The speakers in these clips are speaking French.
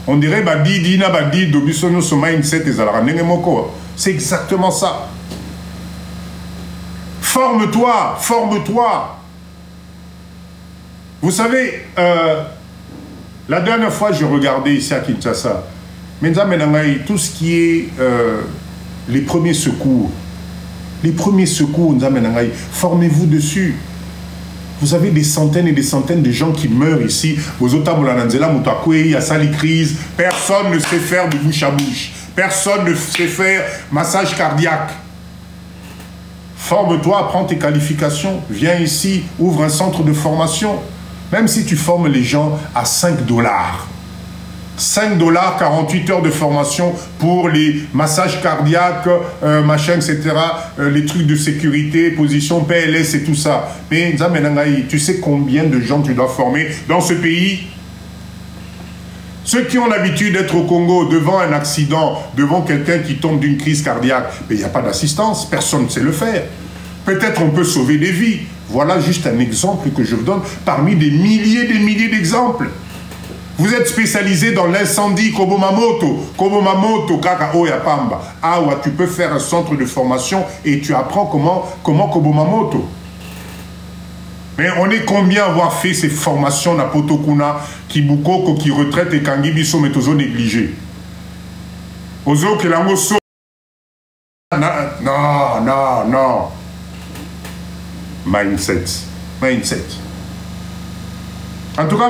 On dirait badi dina badi dobisono so mindset et zalarandenge moko. C'est exactement ça. Forme-toi, forme-toi. Vous savez, la dernière fois je regardais ici à Kinshasa, tout ce qui est les premiers secours, formez-vous dessus. Vous avez des centaines et des centaines de gens qui meurent ici. Il y a ça les crises. Personne ne sait faire de bouche à bouche. Personne ne sait faire massage cardiaque. Forme-toi, apprends tes qualifications. Viens ici, ouvre un centre de formation. Même si tu formes les gens à 5 $. 5 $, 48 heures de formation pour les massages cardiaques, machin, etc. Les trucs de sécurité, position PLS et tout ça. Mais tu sais combien de gens tu dois former dans ce pays? Ceux qui ont l'habitude d'être au Congo devant un accident, devant quelqu'un qui tombe d'une crise cardiaque, mais il n'y a pas d'assistance, personne ne sait le faire. Peut-être on peut sauver des vies. Voilà juste un exemple que je vous donne parmi des milliers d'exemples. Vous êtes spécialisé dans l'incendie Kobomamoto, Kaka Oyapamba. Ah ouais, tu peux faire un centre de formation et tu apprends comment Kobomamoto. Mais on est combien à avoir fait ces formations na Potokuna, Kibukoko, qui retraite et Kangibiso Metozo négligé. Ozo Kelangoso. Non. Mindset. En tout cas,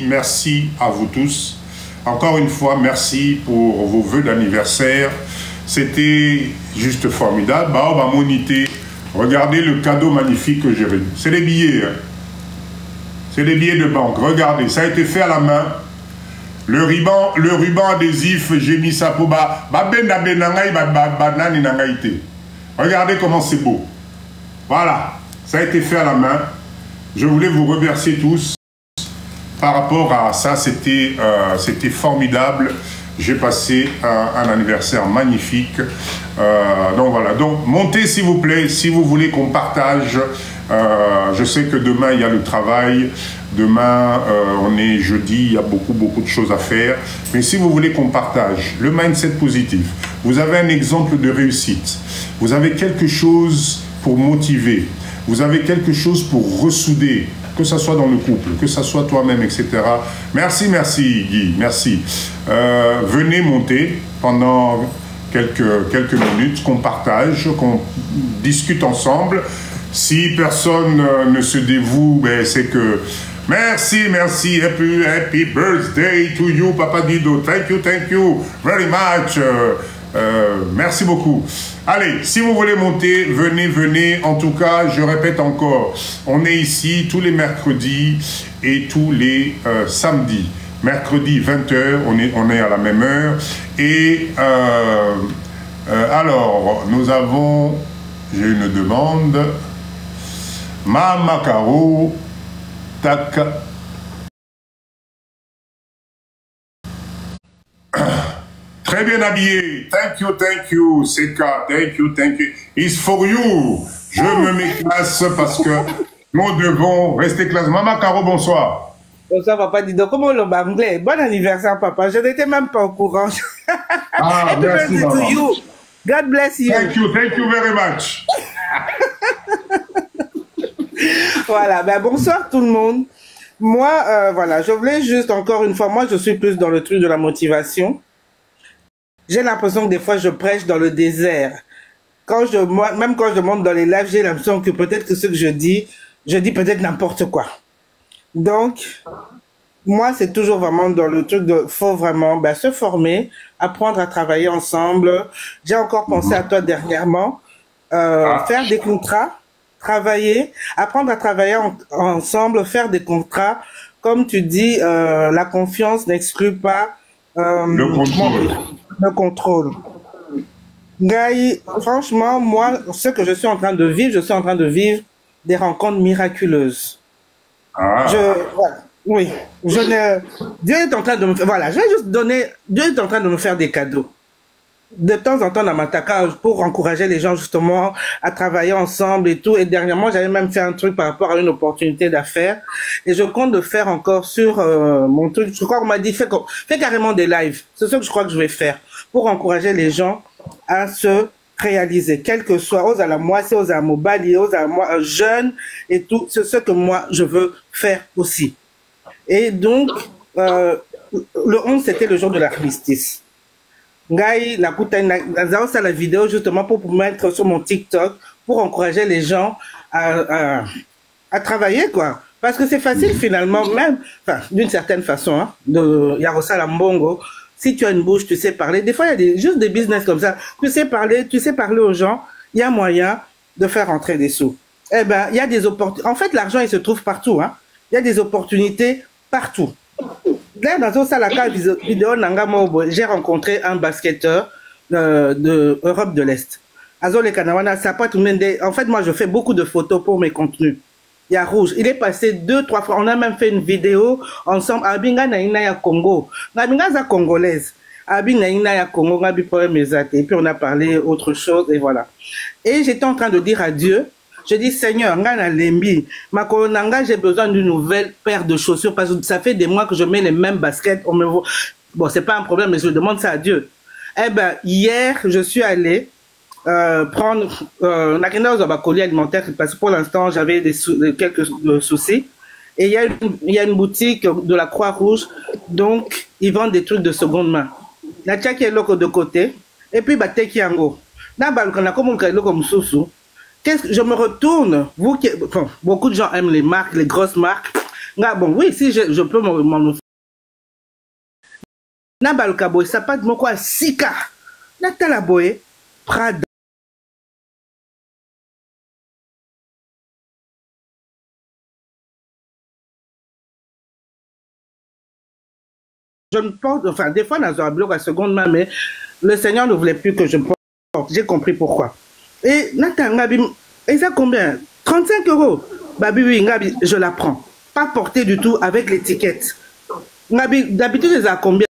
merci à vous tous. Encore une fois, merci pour vos vœux d'anniversaire. C'était juste formidable. Regardez le cadeau magnifique que j'ai reçu. C'est des billets. Hein. C'est des billets de banque. Regardez, ça a été fait à la main. Le ruban adhésif, j'ai mis ça pour regardez comment c'est beau. Voilà, ça a été fait à la main. Je voulais vous remercier tous. Par rapport à ça, c'était formidable. J'ai passé un anniversaire magnifique. Donc voilà, donc montez s'il vous plaît, si vous voulez qu'on partage. Je sais que demain, il y a le travail. Demain, on est jeudi, il y a beaucoup de choses à faire. Mais si vous voulez qu'on partage le mindset positif, vous avez un exemple de réussite, vous avez quelque chose pour motiver, vous avez quelque chose pour ressouder, que ce soit dans le couple, que ce soit toi-même, etc. Merci Guy, merci. Venez monter pendant quelques minutes, qu'on partage, qu'on discute ensemble. Si personne ne se dévoue, ben, c'est que... Merci, happy birthday to you, Papa Dido. Thank you very much. Merci beaucoup. Allez, si vous voulez monter, venez. En tout cas, je répète encore, on est ici tous les mercredis et tous les samedis. Mercredi 20 h, on est à la même heure. Et alors, nous avons, j'ai une demande. Mama Caro, tac. Très bien habillé. Thank you, Seka. Thank you. It's for you. Je me mets classe parce que nous devons rester classe. Mama Caro, bonsoir. Bonsoir, Papa Dido. Comment le anglais? Bon anniversaire, Papa. Je n'étais même pas au courant. Ah, merci, Mama. To you. God bless you. Thank you very much. Voilà, ben bonsoir tout le monde. Moi, voilà, je voulais juste encore une fois, moi je suis plus dans le truc de la motivation. J'ai l'impression que des fois je prêche dans le désert. Même quand je monte dans les lives, j'ai l'impression que peut-être que ce que je dis peut-être n'importe quoi. Donc, moi c'est toujours vraiment dans le truc de, faut vraiment se former, apprendre à travailler ensemble. J'ai encore pensé à toi dernièrement, faire des contrats. Travailler, apprendre à travailler ensemble, faire des contrats. Comme tu dis, la confiance n'exclut pas le contrôle. Gaï, franchement, moi, ce que je suis en train de vivre, des rencontres miraculeuses. Oui, Dieu est en train de me faire, voilà, je vais juste donner, Dieu est en train de me faire des cadeaux. de temps en temps dans Mataka pour encourager les gens justement à travailler ensemble et tout. Et dernièrement, j'avais même fait un truc par rapport à une opportunité d'affaires. Et je compte le faire encore sur mon truc. Je crois qu'on m'a dit, fais carrément des lives. C'est ce que je crois que je vais faire pour encourager les gens à se réaliser, quel que soit, aux à la moitié, aux à mobile, aux à moi, jeunes et tout. C'est ce que moi, je veux faire aussi. Et donc, le 11, c'était le jour de l'armistice. Ngai, la vidéo justement pour mettre sur mon TikTok, pour encourager les gens à travailler, quoi. Parce que c'est facile finalement, même, enfin, d'une certaine façon, hein, de Yarosa Mbongo. Si tu as une bouche, tu sais parler. Des fois, il y a juste des business comme ça. Tu sais parler aux gens. Il y a moyen de faire rentrer des sous. Eh ben, il y a des opportunités. En fait, l'argent, il se trouve partout, hein. Il y a des opportunités partout. Là, dans la vidéo, j'ai rencontré un basketteur de Europe de l'Est. En fait, moi, je fais beaucoup de photos pour mes contenus. Il y a Rouge. Il est passé 2-3 fois. On a même fait une vidéo ensemble. Abinga Naïna ya Congo. Abinga za congolaise. Abinga Naïna ya Congo. Et puis on a parlé autre chose et voilà. Et j'étais en train de dire à Dieu, je dis Seigneur, Ngana Lembi, Makonanga, j'ai besoin d'une nouvelle paire de chaussures parce que ça fait des mois que je mets les mêmes baskets. Bon, c'est pas un problème, mais je demande ça à Dieu. Eh ben, hier, je suis allé prendre un colis alimentaire parce que pour l'instant j'avais quelques soucis et il y a une boutique de la Croix-Rouge, donc ils vendent des trucs de seconde main. La tchaki est loco de côté et puis bateki yango na balkana comme on loco mususu. Je me retourne, beaucoup de gens aiment les marques, les grosses marques. Bon, oui, si je peux m'en na balka boy ça pas de moko sika na tala boy Prada. Je ne porte, enfin, des fois, dans un bloc à seconde main, mais le Seigneur ne voulait plus que je porte. J'ai compris pourquoi. Et Nathan, et ça combien? 35 €. Babi, oui, Ngabi, je la prends. Pas portée du tout avec l'étiquette. Ngabi, d'habitude, ils ont combien?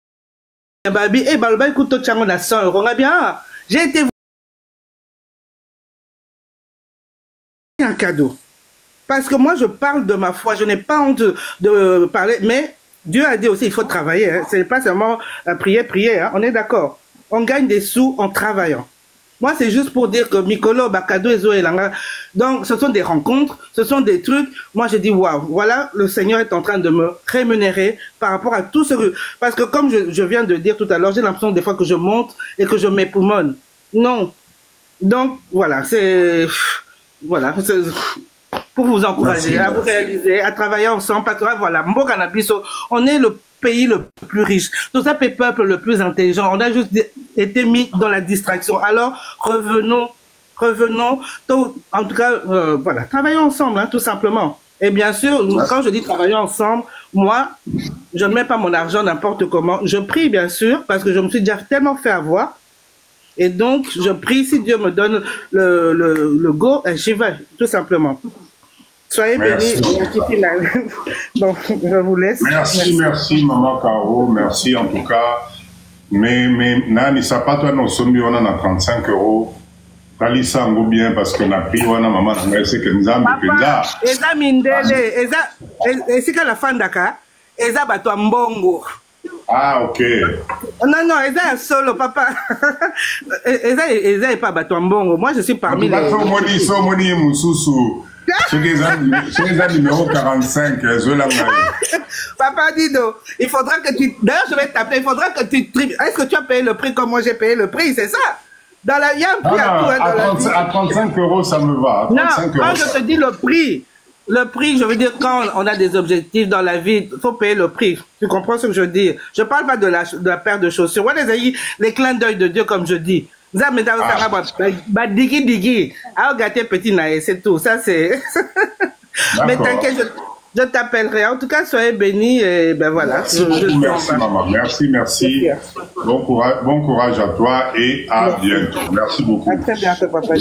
Babi, eh, Balba, écoute, tout le monde a 100 €. Ngabi, ah, j'ai été un cadeau. Parce que moi, je parle de ma foi. Je n'ai pas honte de parler, mais Dieu a dit aussi, il faut travailler. Hein. Ce n'est pas seulement prier. Hein. On est d'accord. On gagne des sous en travaillant. Moi, c'est juste pour dire que Mikolo, Bakado et Zoé Langa. Donc, ce sont des rencontres, ce sont des trucs. Moi, je dis, waouh, voilà, le Seigneur est en train de me rémunérer par rapport à tout ce que... Parce que comme je viens de dire tout à l'heure, j'ai l'impression des fois que je monte et que je m'époumonne. Non. Donc, voilà, c'est... Voilà, pour vous encourager à vous réaliser, à travailler ensemble, parce que voilà, on est le pays le plus riche, tout ça peuple le plus intelligent, on a juste été mis dans la distraction. Alors revenons, en tout cas, voilà, travaillons ensemble, hein, tout simplement. Et bien sûr, quand je dis travailler ensemble, moi, je ne mets pas mon argent n'importe comment, je prie bien sûr, parce que je me suis déjà tellement fait avoir. Et donc, je prie, si Dieu me donne le go, j'y vais, tout simplement. Soyez bénis. Donc, je vous laisse. Merci, Maman Caro. Merci en tout cas. Mais, Nani, ça pas toi, non, sommes on a 35 €. Kali ça en bien parce que n'a pris, on a maman, c'est que nous avons Papa, Eza Mindele, et c'est qu'à la fin d'Aka, Eza Bato Mbongo. Ah, ok. Non, Eza est solo, papa. Eza est pas Bato Mbongo. Moi, je suis parmi les... Moni, Moussousou. C'est les numéro 45, Papa Dido, il faudra que tu... D'ailleurs, je vais t'appeler, il faudra que tu... Est-ce que tu as payé le prix comme moi j'ai payé le prix, c'est ça? Dans la... Il y a un prix à tout. Hein, à 35 €, ça me va. Non, quand je te dis le prix, je veux dire, quand on a des objectifs dans la vie, il faut payer le prix. Tu comprends ce que je veux dire? Je parle pas de la paire de chaussures. Ouais, les clins d'œil de Dieu, comme je dis. Digi, petit naïe, c'est tout. Ça, c'est. Mais t'inquiète, je t'appellerai. En tout cas, soyez bénis et ben voilà. Merci, maman. Merci. Bon courage à toi et à bientôt. Merci beaucoup. À très bientôt, papa.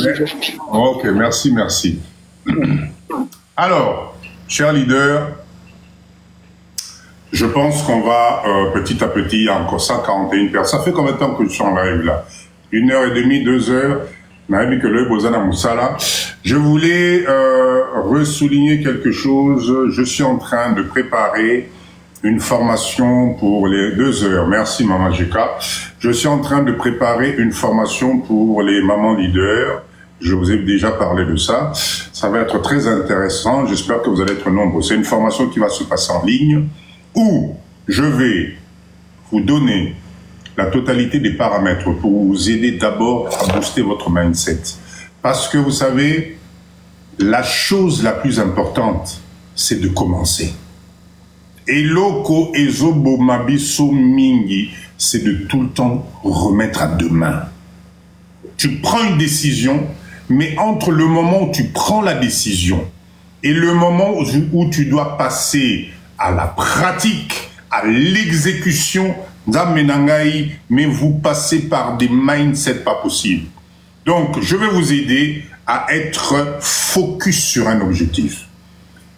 Ok, merci. Alors, chers leaders, je pense qu'on va petit à petit, encore 141 personnes. Ça fait combien de temps que je suis en live là? 1h30, 2h. Je voulais ressouligner quelque chose. Je suis en train de préparer une formation pour les 2 heures. Merci Maman Jeka. Je suis en train de préparer une formation pour les mamans leaders. Je vous ai déjà parlé de ça. Ça va être très intéressant. J'espère que vous allez être nombreux. C'est une formation qui va se passer en ligne où je vais vous donner la totalité des paramètres pour vous aider d'abord à booster votre mindset. Parce que vous savez, la chose la plus importante, c'est de commencer. Eloko ezobo mabiso mingi, c'est de tout le temps remettre à demain. Tu prends une décision, mais entre le moment où tu prends la décision et le moment où tu dois passer à la pratique, à l'exécution, mais vous passez par des mindsets pas possibles. Donc, je vais vous aider à être focus sur un objectif.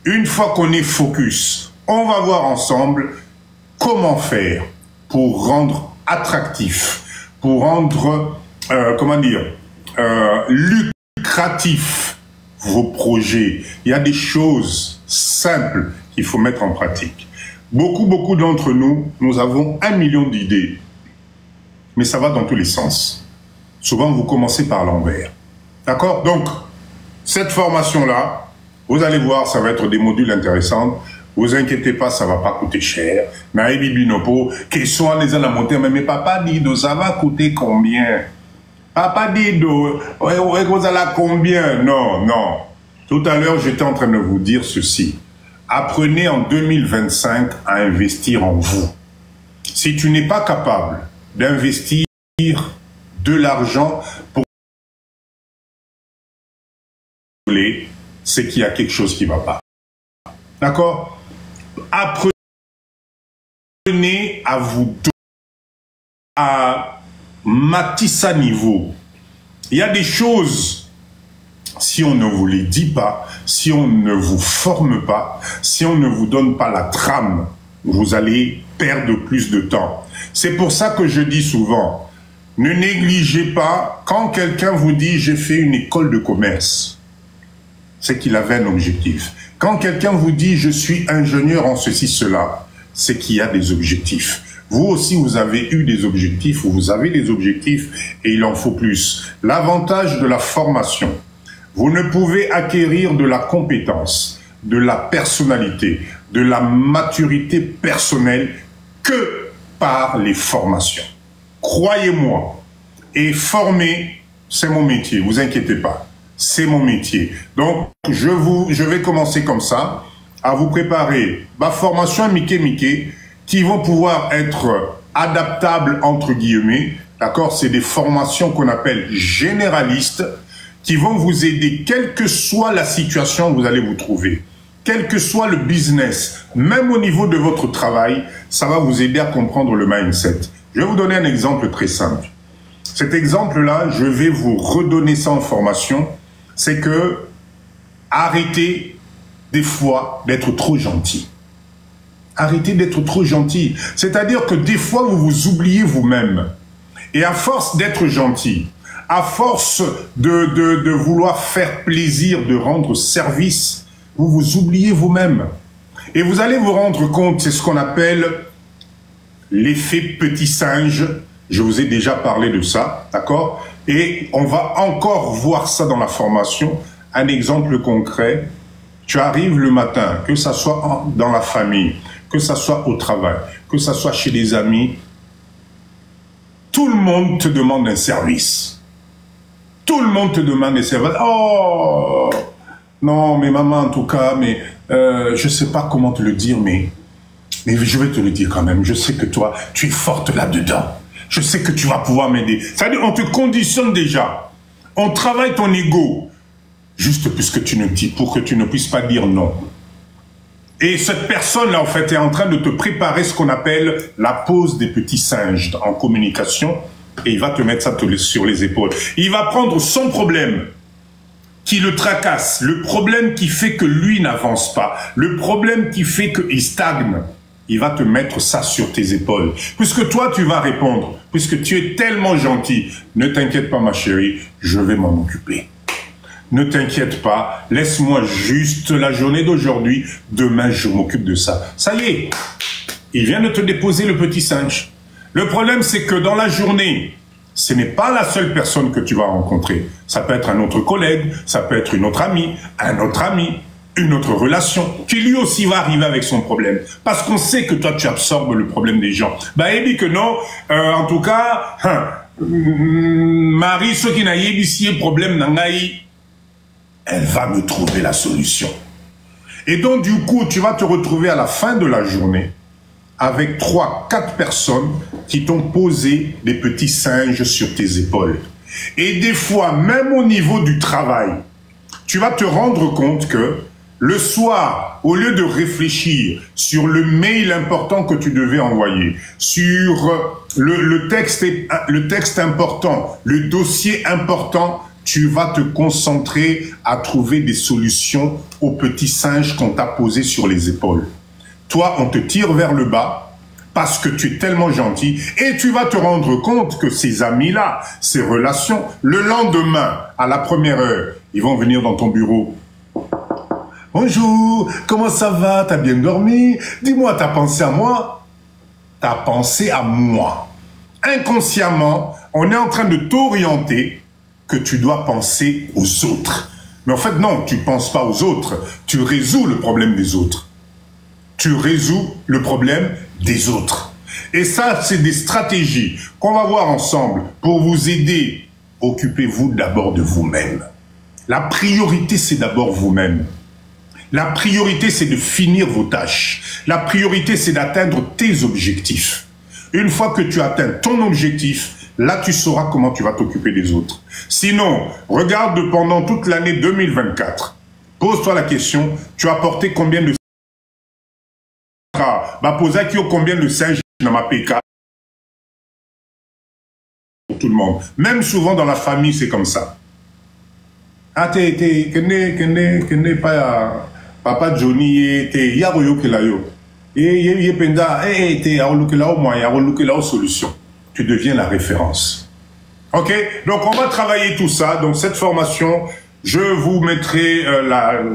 Une fois qu'on est focus, on va voir ensemble comment faire pour rendre attractif, pour rendre, lucratif vos projets. Il y a des choses simples qu'il faut mettre en pratique. Beaucoup d'entre nous, nous avons 1 million d'idées. Mais ça va dans tous les sens. Souvent, vous commencez par l'envers. D'accord? Donc, cette formation-là, vous allez voir, ça va être des modules intéressants. Vous inquiétez pas, ça va pas coûter cher. Mais Binopo, question les la montée, mais papa dit, ça va coûter combien? Papa dit, vous allez combien? Non. Tout à l'heure, j'étais en train de vous dire ceci. Apprenez en 2025 à investir en vous. Si tu n'es pas capable d'investir de l'argent pour c'est qu'il y a quelque chose qui ne va pas. D'accord? Apprenez à vous donner à matisse à niveau. Il y a des choses, si on ne vous les dit pas, si on ne vous forme pas, si on ne vous donne pas la trame, vous allez perdre plus de temps. C'est pour ça que je dis souvent, ne négligez pas, quand quelqu'un vous dit « j'ai fait une école de commerce », c'est qu'il avait un objectif. Quand quelqu'un vous dit « je suis ingénieur en ceci, cela », c'est qu'il y a des objectifs. Vous aussi, vous avez eu des objectifs, ou vous avez des objectifs, et il en faut plus. L'avantage de la formation, vous ne pouvez acquérir de la compétence, de la personnalité, de la maturité personnelle que par les formations. Croyez-moi, et former, c'est mon métier, vous inquiétez pas, c'est mon métier. Donc, je vais commencer comme ça, à vous préparer ma formation Mickey, qui vont pouvoir être adaptables entre guillemets, d'accord? C'est des formations qu'on appelle généralistes, qui vont vous aider, quelle que soit la situation où vous allez vous trouver, quel que soit le business, même au niveau de votre travail, ça va vous aider à comprendre le mindset. Je vais vous donner un exemple très simple. Cet exemple-là, je vais vous redonner ça en formation, c'est que arrêtez des fois d'être trop gentil. Arrêtez d'être trop gentil. C'est-à-dire que des fois, vous vous oubliez vous-même. Et à force d'être gentil, à force de vouloir faire plaisir, de rendre service, vous vous oubliez vous-même. Et vous allez vous rendre compte, c'est ce qu'on appelle l'effet petit singe. Je vous ai déjà parlé de ça, d'accord? Et on va encore voir ça dans la formation. Un exemple concret. Tu arrives le matin, que ça soit dans la famille, que ça soit au travail, que ça soit chez des amis, tout le monde te demande un service. Tout le monde te demande un service. Oh, non, mais maman, en tout cas, mais je ne sais pas comment te le dire, mais je vais te le dire quand même. Je sais que toi, tu es forte là-dedans. Je sais que tu vas pouvoir m'aider. C'est-à-dire, on te conditionne déjà. On travaille ton ego. Juste pour que tu ne puisses pas dire non. Et cette personne-là, en fait, est en train de te préparer ce qu'on appelle la pose des petits singes en communication. Et il va te mettre ça sur les épaules. Il va prendre son problème qui le tracasse, le problème qui fait que lui n'avance pas, le problème qui fait qu'il stagne. Il va te mettre ça sur tes épaules. Puisque toi, tu vas répondre. puisque tu es tellement gentil. Ne t'inquiète pas, ma chérie, je vais m'en occuper. Ne t'inquiète pas, laisse-moi juste la journée d'aujourd'hui. Demain, je m'occupe de ça. Ça y est, il vient de te déposer le petit singe. Le problème, c'est que dans la journée, ce n'est pas la seule personne que tu vas rencontrer. Ça peut être un autre collègue, ça peut être une autre amie, un autre ami, une autre relation, qui lui aussi va arriver avec son problème. Parce qu'on sait que toi, tu absorbes le problème des gens. Bah, il dit que non, en tout cas, Marie, ce qui n'a pas de problème, elle va me trouver la solution. Et donc, du coup, tu vas te retrouver à la fin de la journée avec 3, 4 personnes qui t'ont posé des petits singes sur tes épaules. Et des fois, même au niveau du travail, tu vas te rendre compte que le soir, au lieu de réfléchir sur le mail important que tu devais envoyer, sur le texte important, le dossier important, tu vas te concentrer à trouver des solutions aux petits singes qu'on t'a posés sur les épaules. Toi, on te tire vers le bas parce que tu es tellement gentil et tu vas te rendre compte que ces amis-là, ces relations, le lendemain, à la première heure, ils vont venir dans ton bureau. Bonjour, comment ça va? T'as bien dormi? Dis-moi, t'as pensé à moi? T'as pensé à moi. Inconsciemment, on est en train de t'orienter que tu dois penser aux autres. Mais en fait, non, tu ne penses pas aux autres. Tu résous le problème des autres. Tu résous le problème des autres. Et ça, c'est des stratégies qu'on va voir ensemble pour vous aider. Occupez-vous d'abord de vous-même. La priorité, c'est d'abord vous-même. La priorité, c'est de finir vos tâches. La priorité, c'est d'atteindre tes objectifs. Une fois que tu atteins ton objectif, là, tu sauras comment tu vas t'occuper des autres. Sinon, regarde pendant toute l'année 2024. Pose-toi la question, tu as porté combien de... combien de singes dans ma PK pour tout le monde. Même souvent dans la famille, c'est comme ça. Ah, papa Johnny, t'es yaroyo kelayo. Et penda, t'es yaroyo kelao moi, yaroyo kelao solution. Tu deviens la référence. Ok? Donc, on va travailler tout ça. Donc, cette formation, je vous mettrai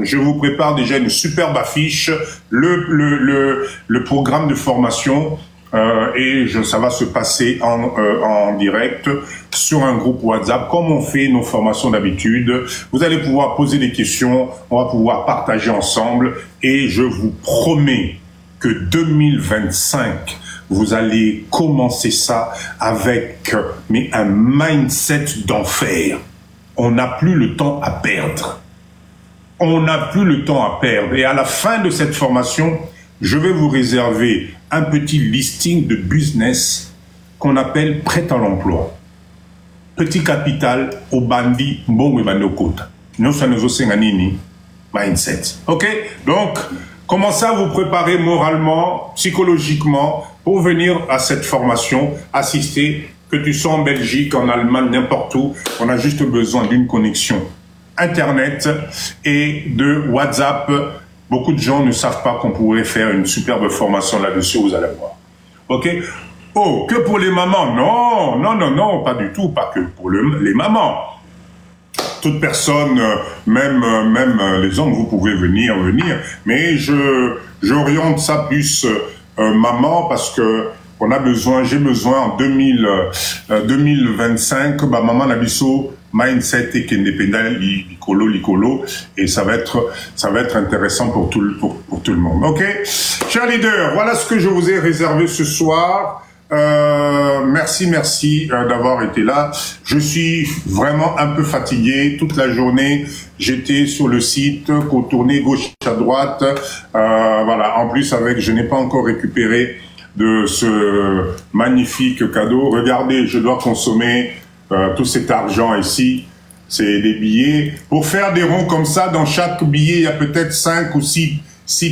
je vous prépare déjà une superbe affiche, le programme de formation, et ça va se passer en direct sur un groupe WhatsApp, comme on fait nos formations d'habitude. Vous allez pouvoir poser des questions, on va pouvoir partager ensemble, et je vous promets que 2025, vous allez commencer ça avec un mindset d'enfer. On n'a plus le temps à perdre. On n'a plus le temps à perdre. Et à la fin de cette formation, je vais vous réserver un petit listing de business qu'on appelle prêt à l'emploi. Petit capital au bandi bon et bandokota. Nous sommes aux mindset. Ok? Donc, commencez à vous préparer moralement, psychologiquement, pour venir à cette formation, assister, que tu sois en Belgique, en Allemagne, n'importe où. On a juste besoin d'une connexion Internet et de WhatsApp. Beaucoup de gens ne savent pas qu'on pourrait faire une superbe formation là-dessus, vous allez voir. Ok? Oh, que pour les mamans? Non, non, non, non, pas du tout, pas que pour les mamans. Toute personne, même les hommes, vous pouvez venir, mais j'oriente ça plus maman parce que on a besoin, j'ai besoin en 2025, bah maman nabiso mindset et qu'indépendant licolo et ça va être intéressant pour tout le monde. Ok, chers leaders, voilà ce que je vous ai réservé ce soir. Merci d'avoir été là. Je suis vraiment un peu fatigué. Toute la journée, j'étais sur le site, contourné gauche à droite. Voilà. En plus, je n'ai pas encore récupéré de ce magnifique cadeau. Regardez, je dois consommer tout cet argent ici. C'est des billets. Pour faire des ronds comme ça, dans chaque billet, il y a peut-être 5 ou 6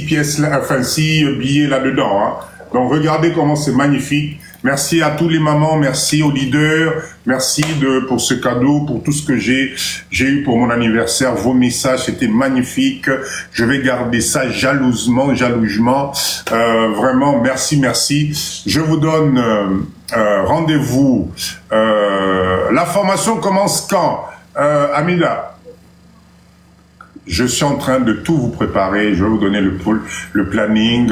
pièces, enfin 6 billets là-dedans. Hein. Donc regardez comment c'est magnifique. Merci à tous les mamans, merci aux leaders, merci pour ce cadeau, pour tout ce que j'ai eu pour mon anniversaire. Vos messages, c'était magnifique. Je vais garder ça jalousement. Vraiment, merci. Je vous donne rendez-vous. La formation commence quand, Amida? Je suis en train de tout vous préparer. Je vais vous donner le planning.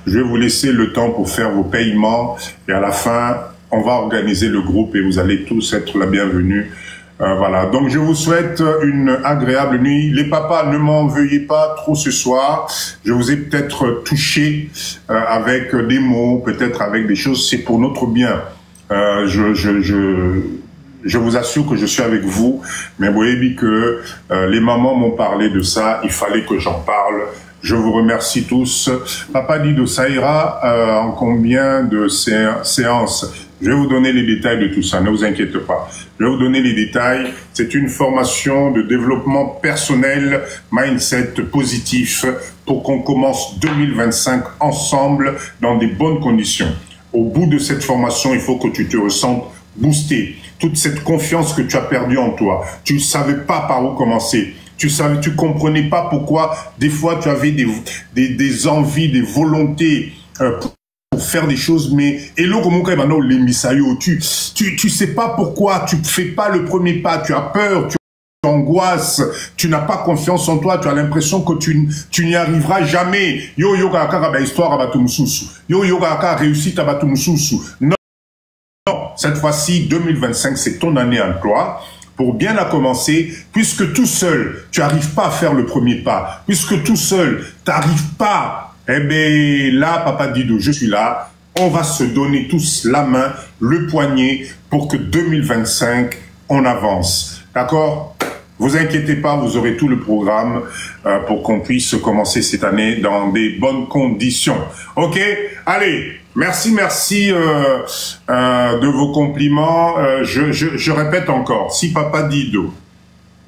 Je vais vous laisser le temps pour faire vos paiements. Et à la fin, on va organiser le groupe et vous allez tous être la bienvenue. Voilà. Donc, je vous souhaite une agréable nuit. Les papas, ne m'en veuillez pas trop ce soir. Je vous ai peut-être touché avec des mots, peut-être avec des choses. C'est pour notre bien. Je vous assure que je suis avec vous, mais vous voyez que les mamans m'ont parlé de ça, il fallait que j'en parle. Je vous remercie tous. Papa Dido, ça ira en combien de séances? Je vais vous donner les détails de tout ça, ne vous inquiétez pas. Je vais vous donner les détails. C'est une formation de développement personnel, mindset positif, pour qu'on commence 2025 ensemble dans des bonnes conditions. Au bout de cette formation, il faut que tu te ressentes boosté. Toute cette confiance que tu as perdue en toi. Tu ne savais pas par où commencer. Tu comprenais pas pourquoi des fois tu avais des envies, des volontés pour faire des choses, mais tu sais pas pourquoi tu fais pas le premier pas. Tu as peur, tu angoisses, tu n'as pas confiance en toi, tu as l'impression que tu n'y arriveras jamais. Yo histoire réussite non. Cette fois-ci, 2025, c'est ton année à toi. Pour bien la commencer, puisque tout seul, tu n'arrives pas à faire le premier pas, puisque tout seul, tu n'arrives pas, eh bien là, Papa Dido, je suis là, on va se donner tous la main, le poignet, pour que 2025, on avance. D'accord? Vous inquiétez pas, vous aurez tout le programme pour qu'on puisse commencer cette année dans des bonnes conditions. Ok? Allez, merci de vos compliments. Je répète encore, si Papa Dido,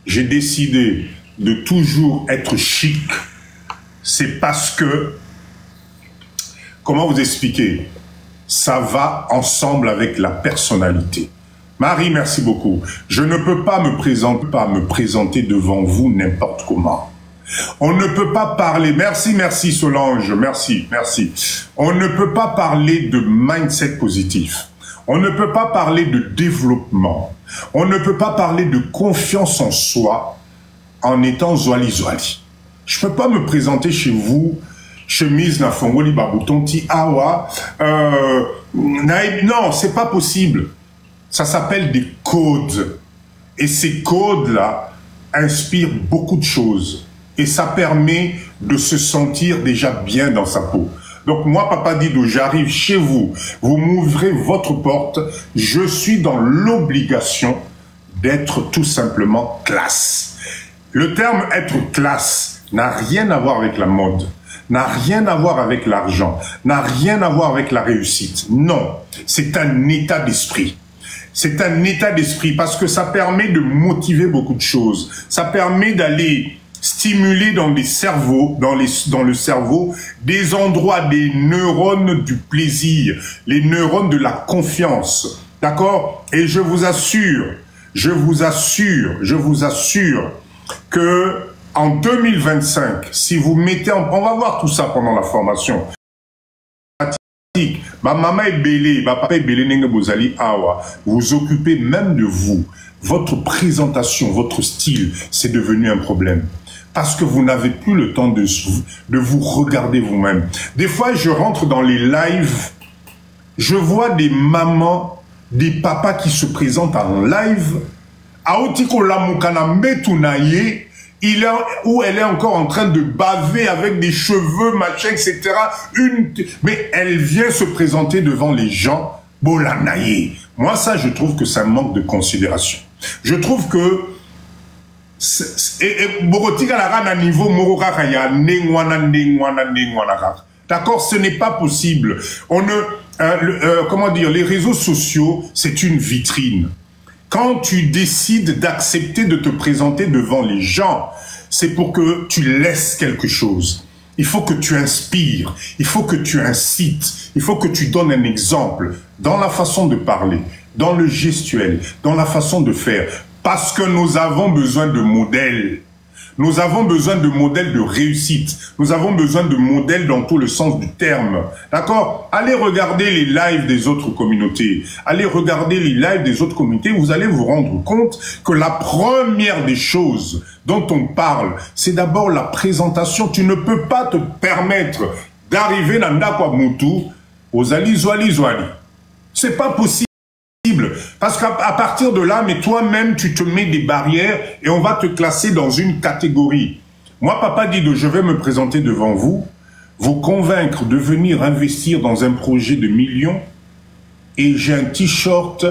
j'ai décidé de toujours être chic, c'est parce que, comment vous expliquer, ça va ensemble avec la personnalité. Marie, merci beaucoup. Je ne peux pas me présenter devant vous n'importe comment. On ne peut pas parler, merci Solange, merci. On ne peut pas parler de mindset positif. On ne peut pas parler de développement. On ne peut pas parler de confiance en soi en étant zoali. Je ne peux pas me présenter chez vous, chemise na fongoli baboutonti awa, non, c'est pas possible. Ça s'appelle des codes. Et ces codes-là inspirent beaucoup de choses. Et ça permet de se sentir déjà bien dans sa peau. Donc moi, Papa Dido, j'arrive chez vous. Vous m'ouvrez votre porte. Je suis dans l'obligation d'être tout simplement classe. Le terme être classe n'a rien à voir avec la mode. N'a rien à voir avec l'argent. N'a rien à voir avec la réussite. Non. C'est un état d'esprit. C'est un état d'esprit parce que ça permet de motiver beaucoup de choses. Ça permet d'aller stimuler dans les cerveaux, dans le cerveau, des endroits, des neurones du plaisir, les neurones de la confiance. D'accord? Et je vous assure que en 2025, si vous mettez on va voir tout ça pendant la formation. Ma maman est belé, ma papa est belé, vous occupez même de vous. Votre présentation, votre style, c'est devenu un problème. Parce que vous n'avez plus le temps de vous regarder vous-même. Des fois, je rentre dans les lives, je vois des mamans, des papas qui se présentent en live. Aotiko Lamukana Metunaye, où elle est encore en train de baver avec des cheveux, machin, etc. Mais elle vient se présenter devant les gens, Bolanaye. Moi, ça, je trouve que ça manque de considération. Je trouve que d'accord, ce n'est pas possible. On ne, comment dire, les réseaux sociaux, c'est une vitrine. Quand tu décides d'accepter de te présenter devant les gens, c'est pour que tu laisses quelque chose. Il faut que tu inspires, il faut que tu incites, il faut que tu donnes un exemple dans la façon de parler, dans le gestuel, dans la façon de faire. Parce que nous avons besoin de modèles. Nous avons besoin de modèles de réussite. Nous avons besoin de modèles dans tout le sens du terme. D'accord? Allez regarder les lives des autres communautés. Allez regarder les lives des autres communautés. Vous allez vous rendre compte que la première des choses dont on parle, c'est d'abord la présentation. Tu ne peux pas te permettre d'arriver dans Ndakwa Moutou aux Ali Zouali Zouali. C'est pas possible. Parce qu'à partir de là, mais toi-même, tu te mets des barrières et on va te classer dans une catégorie. Moi, Papa Dido, je vais me présenter devant vous, vous convaincre de venir investir dans un projet de millions et j'ai un t-shirt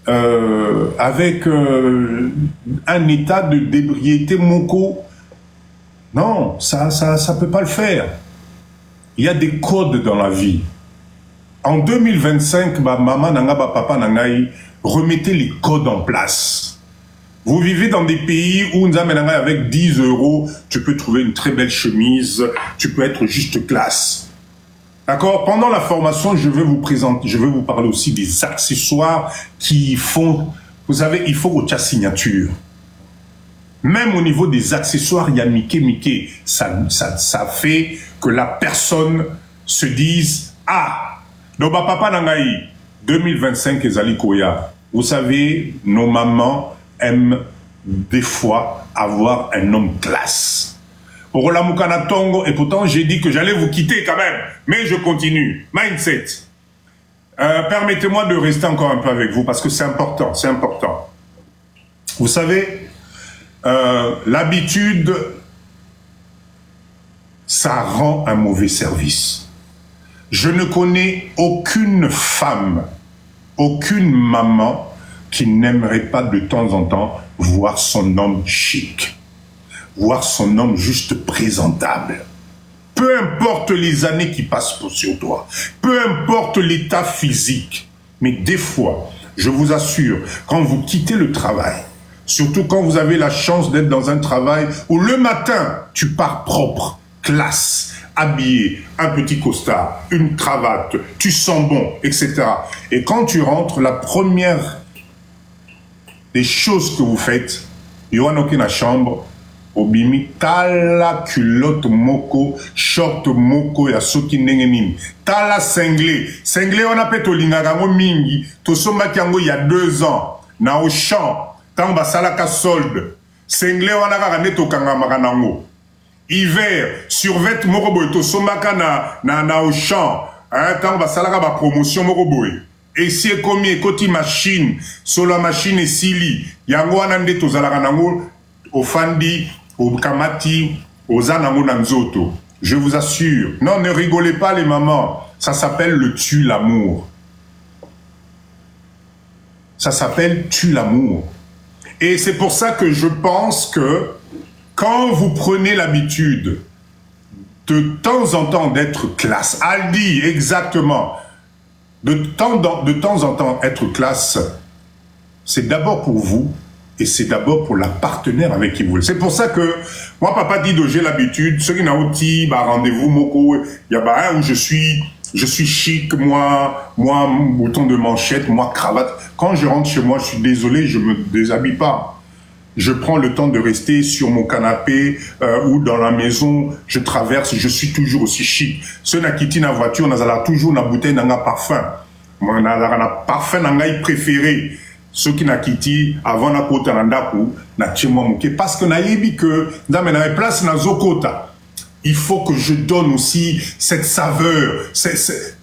avec un état de d'ébriété moko. Non, ça peut pas le faire. Il y a des codes dans la vie. En 2025, maman nanga papa nangai, remettez les codes en place. Vous vivez dans des pays où avec 10 €, tu peux trouver une très belle chemise, tu peux être juste classe. D'accord? Pendant la formation, je vais vous présenter, je vais vous parler aussi des accessoires qui font, vous savez, il faut votre signature. Même au niveau des accessoires, il y a Mickey. Ça fait que la personne se dise, ah, donc, papa Nangaï, 2025 Ezali Koya. Vous savez, nos mamans aiment des fois avoir un homme classe. Pour la Moukana Tongo, et pourtant j'ai dit que j'allais vous quitter quand même, mais je continue. Mindset. Permettez-moi de rester encore un peu avec vous parce que c'est important, c'est important. Vous savez, l'habitude, ça rend un mauvais service. Je ne connais aucune femme, aucune maman qui n'aimerait pas de temps en temps voir son homme chic, voir son homme juste présentable. Peu importe les années qui passent sur toi, peu importe l'état physique, mais des fois, je vous assure, quand vous quittez le travail, surtout quand vous avez la chance d'être dans un travail où le matin, tu pars propre, classe, habillé, un petit costard, une cravate, tu sens bon, etc. Et quand tu rentres, la première des choses que vous faites, yoanoki na chambre, obimi tala culotte moko, short moko ya soki ndenge nini, tala cinglé, cinglé on appelle tolingarango mingi, tosombaki yango il y a 2 ans, na au champ, tant basalaka solde, cinglé on a kaka tokanga nango. Hiver, survêt moroboy, to sombaka na au champ, tant basalaka ba promotion moroboy. Et si ekomi ekoti machine, sur la machine et sili, yango anande to zalaka nango, ofandi, au kamati, aux anango nanzoto. Je vous assure, non, ne rigolez pas les mamans, ça s'appelle le tue l'amour. Ça s'appelle tue l'amour. Et c'est pour ça que je pense que quand vous prenez l'habitude de temps en temps d'être classe, Aldi, exactement, de temps en temps être classe, c'est d'abord pour vous et c'est d'abord pour la partenaire avec qui vous. C'est pour ça que moi, Papa Dido, j'ai l'habitude, ceux qui n'ont pas rendez-vous, moko, il y a un où je suis chic, moi, bouton de manchette, moi, cravate. Quand je rentre chez moi, je suis désolé, je me déshabille pas. Je prends le temps de rester sur mon canapé ou dans la maison, je traverse, je suis toujours aussi chic. Ceux qui quittent la voiture, on a toujours une bouteille d'un parfum. On a un parfum d'un préféré. Ceux qui n'ont quitté avant la côte à l'andakou, parce qu'on a dit que dans la place na zokota, il faut que je donne aussi cette saveur,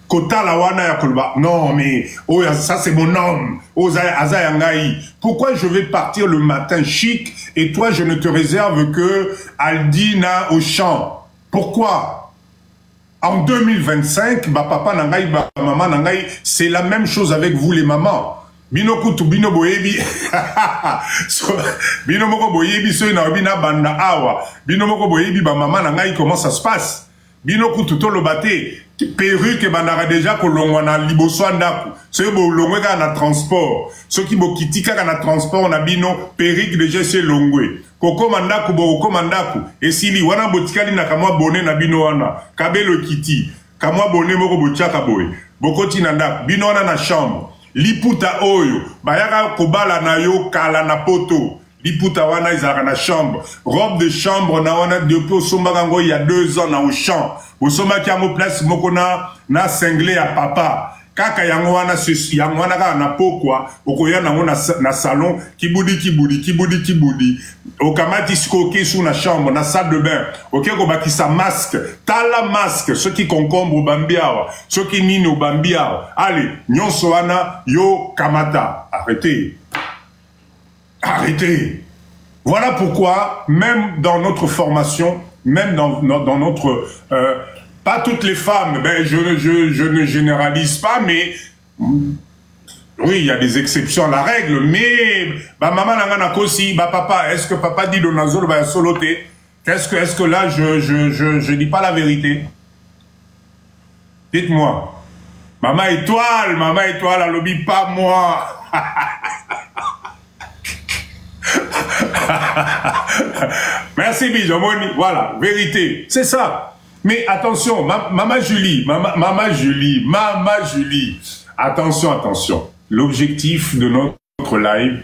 kota la wana ya kolba. Non mais oh ça c'est mon homme. Oh azayangai. Pourquoi je vais partir le matin chic et toi je ne te réserve que Aldina au champ? Pourquoi? En 2025, bah papa nangai, bah maman nangai, c'est la même chose avec vous les mamans. Bino kutu bino boyebi bino moko boyebi so ina bina banda awa bino moko boyebi ba maman nangai comment ça se passe bino kutu to lobate perruque bandara déjà kolongwa na liboso ndaku so bo longwe ka na transport so ki bo kitika ka na transport na bino perruque déjà c'est longwe koko mandaku boko mandaku esili wana botikali na kamwa bone na bino wana kabelo kiti kamwa bone moko botiaka boye bokoti na ndako bino wana na chambre liputa oyo bayaka kobala na yo kala na poto liputa wana ezalaka na chambre robe de chambre na wana depuis osombaka yango il y a 2 ans na au champ osomaki yango place moko na cinglé ya papa kaka yango wana kaka na pokwa okoya nango na salon kibudi okamati sikoke sous na chambre na salle de bain oke kobakisa masque tala masque soki concombre obambi awa soki nini obambi awa allez nyonso wana yo kamata arrêtez voilà pourquoi même dans notre formation même dans notre pas toutes les femmes, ben je ne généralise pas, mais oui, il y a des exceptions à la règle, mais bah maman nangana kosi, bah papa, est-ce que papa dit donazol va soloter? Est-ce que là je dis pas la vérité? Dites-moi. Maman étoile, à lobby pas moi. Merci Bijomoni, voilà, vérité, c'est ça. Mais attention, Maman Julie, attention. L'objectif de notre live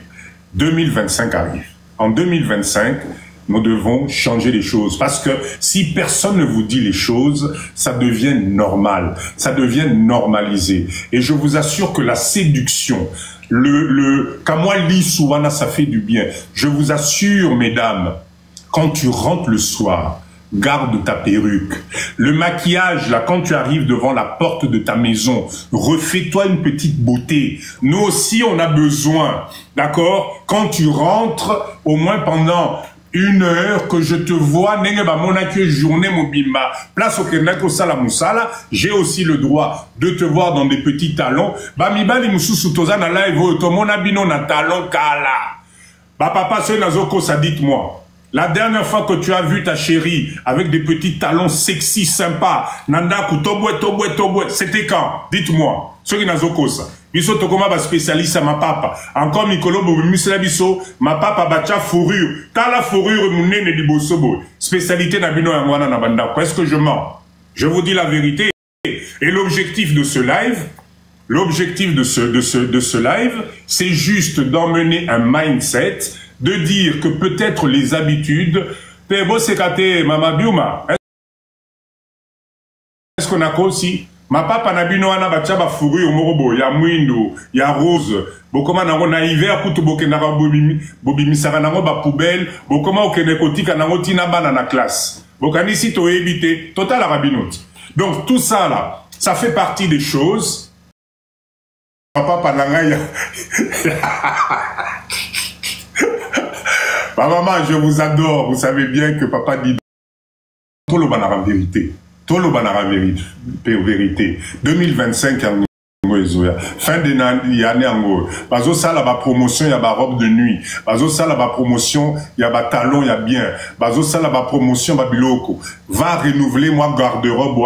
2025 arrive. En 2025, nous devons changer les choses. Parce que si personne ne vous dit les choses, ça devient normal. Ça devient normalisé. Et je vous assure que la séduction, Kamwali Souwana, ça fait du bien. Je vous assure, mesdames, quand tu rentres le soir, garde ta perruque. Le maquillage, là, quand tu arrives devant la porte de ta maison, refais-toi une petite beauté. Nous aussi, on a besoin, d'accord? Quand tu rentres, au moins pendant 1 heure, que je te vois, journée mobimba, place au Kenako Sala Moussala, j'ai aussi le droit de te voir dans des petits talons. Bamiba, li mususu tozana live, to mona bino na talon kala. Ba papa, c'est nazoko, ça dites-moi. La dernière fois que tu as vu ta chérie avec des petits talons sexy, sympas, Nandaku, Tobwe, c'était quand? Dites-moi. Ce qui n'a pas ça. Biso tokoma ba spécialiste à ma papa. Encore Mikolo Bobimusela biso, ma papa bacha fourrure. Tala fourrure munene di bosobo. Spécialité na bino yangwana na banda. Est-ce que je mens? Je vous dis la vérité. Et l'objectif de ce live, c'est juste d'emmener un mindset, de dire que peut-être les habitudes, est-ce qu'on a quoi aussi? Ma papa na bino wana bacha ba fourrure morobo ya mwindo ya rose bokoma nango na hiver kutu bokenda ba bobimisaka nango ba poubelle bokoma okende kotika nango tina bana na classe bokanisi to éviter total rabinoti. Donc tout ça là, ça fait partie des choses. Papa nanga maman, je vous adore. Vous savez bien que papa dit tout le banara vérité. Tout le banara vérité. 2025, fin de l'année, bazo ça la promotion, il y a ba robe de nuit. Bazo ça la promotion, il y a ba talon, il y a bien. Bazo ça la promotion, ba biloko. Va renouveler moi garde-robe,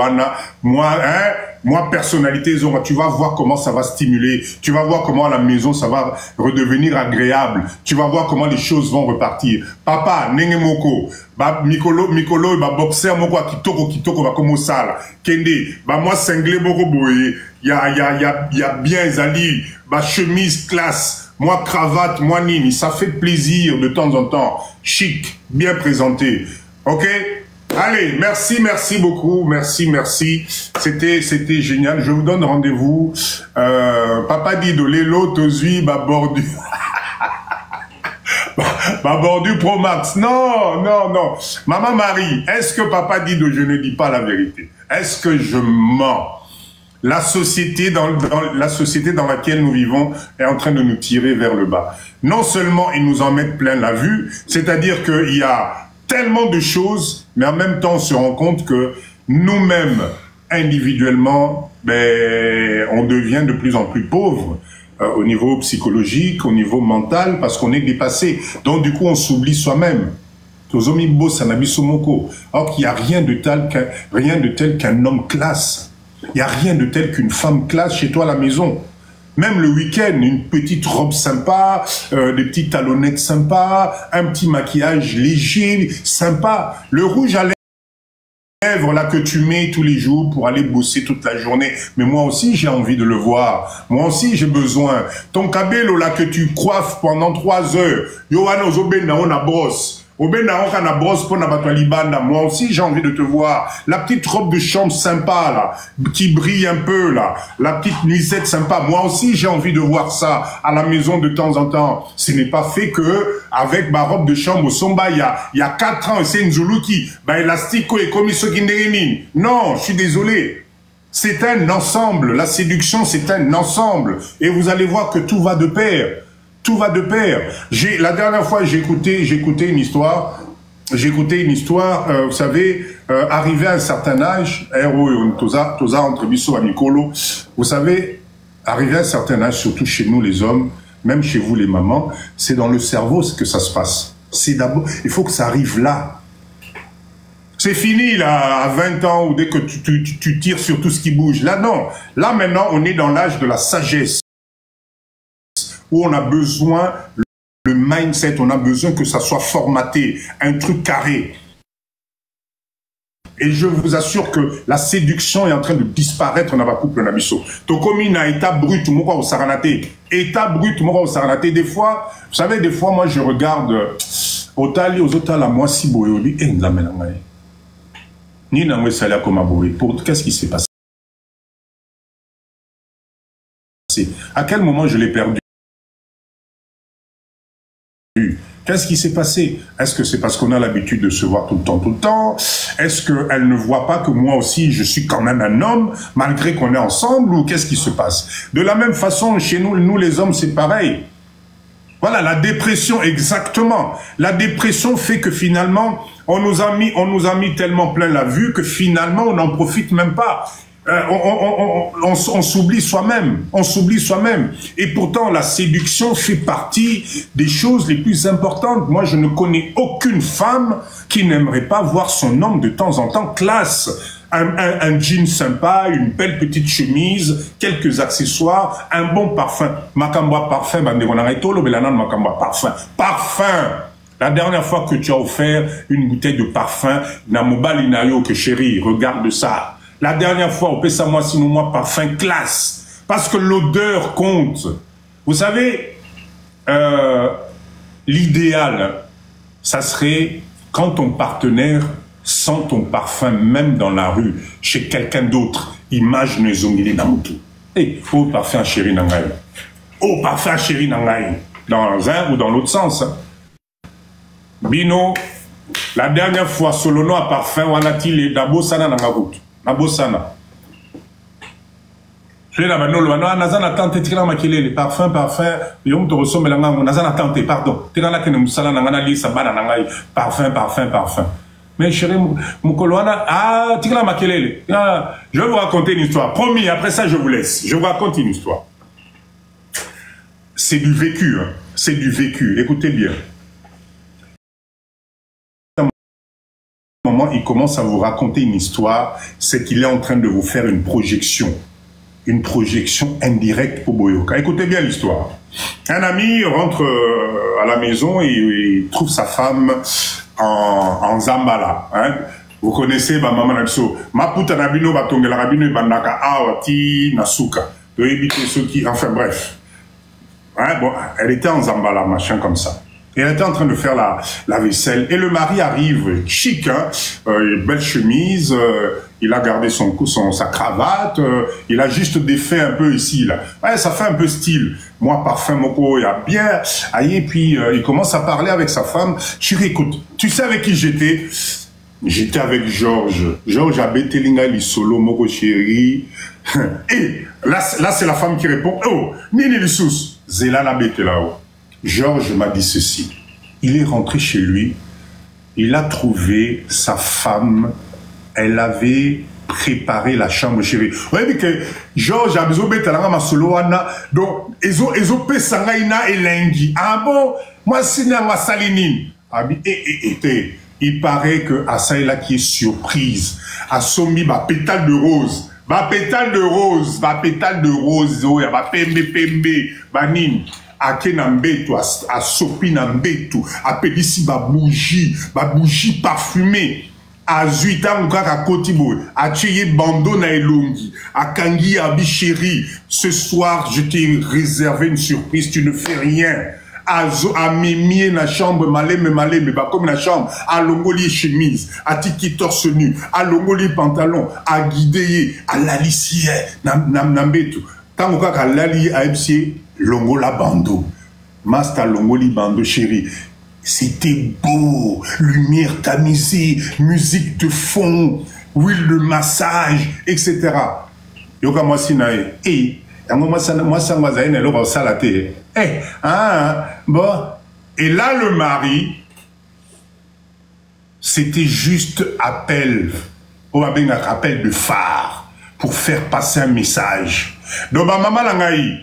moi personnalité, tu vas voir comment ça va stimuler. Tu vas voir comment à la maison ça va redevenir agréable. Tu vas voir comment les choses vont repartir. Papa, nenge moko, ba mikolo, ba boxer moko kitoko ba komo sala. Kende, ba moi cinglé moko boye. Il y a bien Zali, ma chemise classe, moi cravate, moi nini, ça fait plaisir de temps en temps, chic, bien présenté, ok? Allez, merci beaucoup, merci, c'était génial, je vous donne rendez-vous, papa dit de l'élo, tozui, babordu, babordu Pro Max, non, maman Marie, est-ce que papa dit de je ne dis pas la vérité? Est-ce que je mens? La société dans laquelle nous vivons est en train de nous tirer vers le bas. Non seulement ils nous en mettent plein la vue, c'est-à-dire qu'il y a tellement de choses, mais en même temps on se rend compte que nous-mêmes, individuellement, on devient de plus en plus pauvres au niveau psychologique, au niveau mental, parce qu'on est dépassé. Donc du coup on s'oublie soi-même. Alors qu'il n'y a rien de tel qu'un homme classe. Il n'y a rien de tel qu'une femme classe chez toi à la maison. Même le week-end, une petite robe sympa, des petites talonnettes sympas, un petit maquillage léger, sympa. Le rouge à lèvres là que tu mets tous les jours pour aller bosser toute la journée. Mais moi aussi, j'ai envie de le voir. Moi aussi, j'ai besoin. Ton cabello là que tu coiffes pendant 3 heures. Yohana Ozobena, on a brosse. Moi aussi j'ai envie de te voir. La petite robe de chambre sympa là, qui brille un peu là, la petite nuisette sympa, moi aussi j'ai envie de voir ça à la maison de temps en temps. Ce n'est pas fait que avec ma robe de chambre au Somba il y a 4 ans, c'est Nzuluki, élastico et comme non, je suis désolé. C'est un ensemble, la séduction c'est un ensemble et vous allez voir que tout va de pair. Tout va de pair. La dernière fois, j'ai écouté une histoire. Vous savez, arrivé à un certain âge, vous savez, arrivé à un certain âge, surtout chez nous les hommes, même chez vous les mamans, c'est dans le cerveau que ça se passe. C'est d'abord, il faut que ça arrive là. C'est fini là, à 20 ans, ou dès que tu tires sur tout ce qui bouge. Là, non. Là, maintenant, on est dans l'âge de la sagesse. Où on a besoin, le mindset, on a besoin que ça soit formaté, un truc carré. Et je vous assure que la séduction est en train de disparaître dans ma couple Nabiso. Tokomina, état brut, moko au saranate. État brut, moko au saranate. Des fois, vous savez, des fois, moi, je regarde Otali, aux Otala, moi, si boyoli, et la mélange. Ni n'a pas comme aboyé. Pour qu'est-ce qui s'est passé? À quel moment je l'ai perdu? Qu'est-ce qui s'est passé? Est-ce que c'est parce qu'on a l'habitude de se voir tout le temps? Est-ce qu'elle ne voit pas que moi aussi, je suis quand même un homme, malgré qu'on est ensemble? Ou qu'est-ce qui se passe? De la même façon, chez nous, nous les hommes, c'est pareil. Voilà, la dépression, exactement. La dépression fait que finalement, on nous a mis tellement plein la vue que finalement, on n'en profite même pas. On s'oublie soi-même, et pourtant la séduction fait partie des choses les plus importantes. Moi je ne connais aucune femme qui n'aimerait pas voir son homme de temps en temps classe, un jean sympa, une belle petite chemise, quelques accessoires, un bon parfum. Makamba parfum, parfum. La dernière fois que tu as offert une bouteille de parfum, Namobali Nayo que chérie, regarde ça. La dernière fois, on peut savoir si moi parfum classe. Parce que l'odeur compte. Vous savez, l'idéal, ça serait quand ton partenaire sent ton parfum, même dans la rue, chez quelqu'un d'autre. Image Nezongili Namutu. Et oh parfum chéri Nangaï. Oh parfum chéri Nangaï. Dans un ou dans l'autre sens. Bino, la dernière fois, Solono à parfum, on a-t-il les Dabo Sana Nangagout. Nabosana. Je n'ai pas nazana tante tirana makelele parfum yom to ressemble la ngango nazana tante pardon tirana kene musala nangana li sabana nangai parfum mais chérie mukoloana tirana makelele je vais vous raconter une histoire promis après ça je vous laisse je vous raconte une histoire c'est du vécu hein. C'est du vécu écoutez bien. Moment, il commence à vous raconter une histoire, c'est qu'il est en train de vous faire une projection indirecte pour Boyoka. Écoutez bien l'histoire. Un ami rentre à la maison et il trouve sa femme en Zambala. Hein? Vous connaissez ma maman Nabso. Ma puta nabino batongela rabino bandaka awati nasuka. De éviter ceux qui, enfin bref. Hein? Bon, elle était en Zambala, machin comme ça. Et elle était en train de faire la vaisselle. Et le mari arrive chic, hein, une belle chemise, il a gardé sa cravate, il a juste défait un peu ici, là. Ouais, ça fait un peu style. Moi, parfum, moko, il y a bien. Aïe, et puis, il commence à parler avec sa femme. Chérie, écoute, tu sais avec qui j'étais? J'étais avec Georges. Georges a Betelinga, li solo, moko, chérie. Et là c'est la femme qui répond, oh, nini li sous. Zela la bete là-haut. Georges m'a dit ceci. Il est rentré chez lui, il a trouvé sa femme, elle avait préparé la chambre chérie. Vous voyez que Georges a besoin de solo donc ezo pesangaina elengi. Ah bon, moi c'est ma salinine. Il paraît que Asaïla qui est surprise, a sommi ma pétale de rose. ba pétale de rose, oya, ba pembe, banine. Ake na mbetu, a sopi na mbetu, a pelisi ba bougie parfumée. A zuita mukaka kotibo, a tué bando na elongi, a kangi abi chéri. Ce soir, je t'ai réservé une surprise, tu ne fais rien. A mimier na chambre, malé, bah comme la chambre, a longoli chemise, a tiki torse nu, a longoli pantalon, a guidé, a lalicie, nambetu. Tant mukaka lali a ebsie, longola bando. Master longoli bando chéri. C'était beau, lumière tamisée, musique de fond, huile de massage, etc. Yoka moi sinae, moi ça m'a zaïne l'eau salate. Bon. Et là le mari, c'était juste appel, appel de phare pour faire passer un message. Donc ma maman langaï.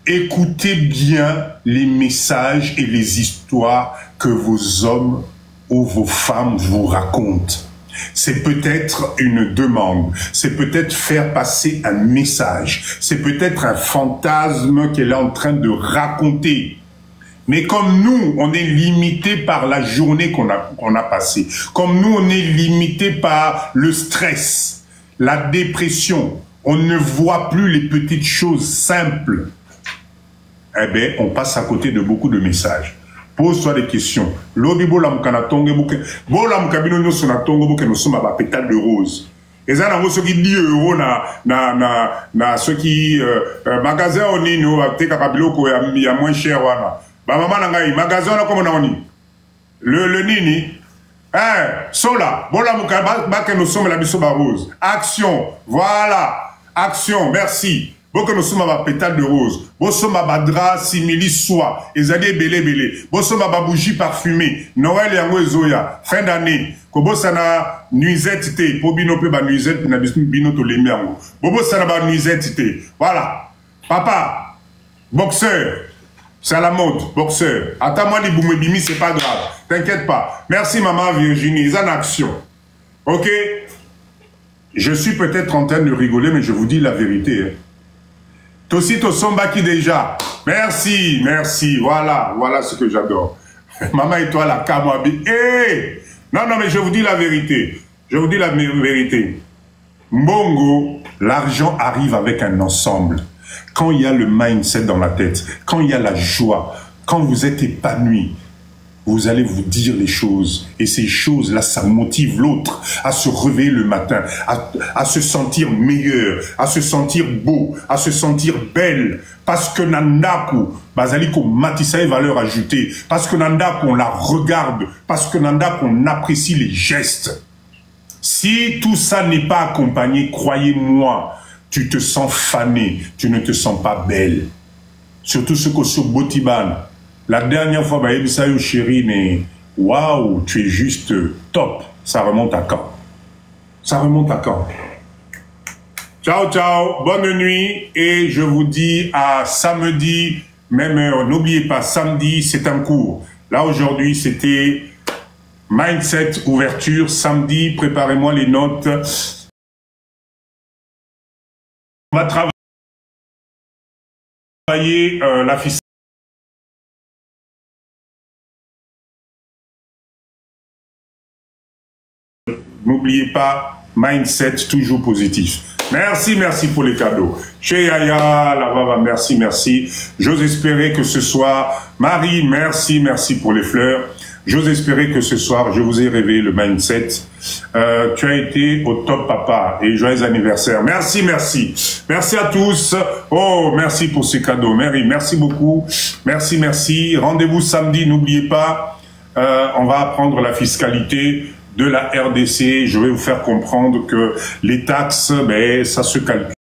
Écoutez bien les messages et les histoires que vos hommes ou vos femmes vous racontent. C'est peut-être une demande, c'est peut-être faire passer un message, c'est peut-être un fantasme qu'elle est en train de raconter. Mais comme nous, on est limité par la journée qu'on a passée, comme nous, on est limité par le stress, la dépression, on ne voit plus les petites choses simples. Eh bien, on passe à côté de beaucoup de messages. Pose-toi des questions. Lobi bolam kana tonge buke, bolam kabino no sona tonge buke no soma ba pétale de rose. Et ça, on a ceux qui disent euro na ceux qui magasin on est no te kakabilo ko ya moins cher wana. Ba mama na ngai magasin on a comme on a le nini. Sola, bolam kabal ba ke no soma la biso ba rose. Action, voilà. Action, merci. Bon que nous sommes à pétale de rose, bon sommes à drap simili soie, ezali belé, bon sommes à bougie parfumée, Noël et Angozoya, fin d'année, kobo sana nuisette té, po bino pe ba nuisette na bino to lemiango, bobo sana ba nuisette té, voilà, papa, boxeur, c'est à la mode, boxeur, attends-moi les boumebimi, c'est pas grave, t'inquiète pas, merci maman Virginie, ils en action, ok, je suis peut-être en train de rigoler, mais je vous dis la vérité, hein. Tosito Sombaki déjà. Merci, merci. Voilà ce que j'adore. Maman et toi, la Kamwabi. Non, mais je vous dis la vérité. Je vous dis la vérité. Mbongo, l'argent arrive avec un ensemble. Quand il y a le mindset dans la tête, quand il y a la joie, quand vous êtes épanoui, vous allez vous dire les choses. Et ces choses-là, ça motive l'autre à se réveiller le matin, à se sentir meilleur, à se sentir beau, à se sentir belle. Parce que Nandaku, Bazaliko Matissa est valeur ajoutée. Parce que Nandaku, on la regarde. Parce que Nandaku, on apprécie les gestes. Si tout ça n'est pas accompagné, croyez-moi, tu te sens fané, tu ne te sens pas belle. Surtout ce que sur Botiban. La dernière fois, Baïbisayo chérie, mais waouh, tu es juste top. Ça remonte à quand? Ça remonte à quand? Ciao, ciao, bonne nuit. Et je vous dis à samedi, même heure. N'oubliez pas, samedi, c'est un cours. Là, aujourd'hui, c'était Mindset, ouverture. Samedi, préparez-moi les notes. On va travailler la fiscalité. N'oubliez pas, mindset toujours positif. Merci pour les cadeaux. Chez Yaya, la Vava, merci. J'ose espérer que ce soir, Marie, merci pour les fleurs. J'ose espérer que ce soir, je vous ai réveillé le mindset. Tu as été au top, papa, et joyeux anniversaire. Merci. Merci à tous. Oh, merci pour ces cadeaux. Mary, merci beaucoup. Merci. Rendez-vous samedi, n'oubliez pas, on va apprendre la fiscalité de la RDC. Je vais vous faire comprendre que les taxes, ça se calcule.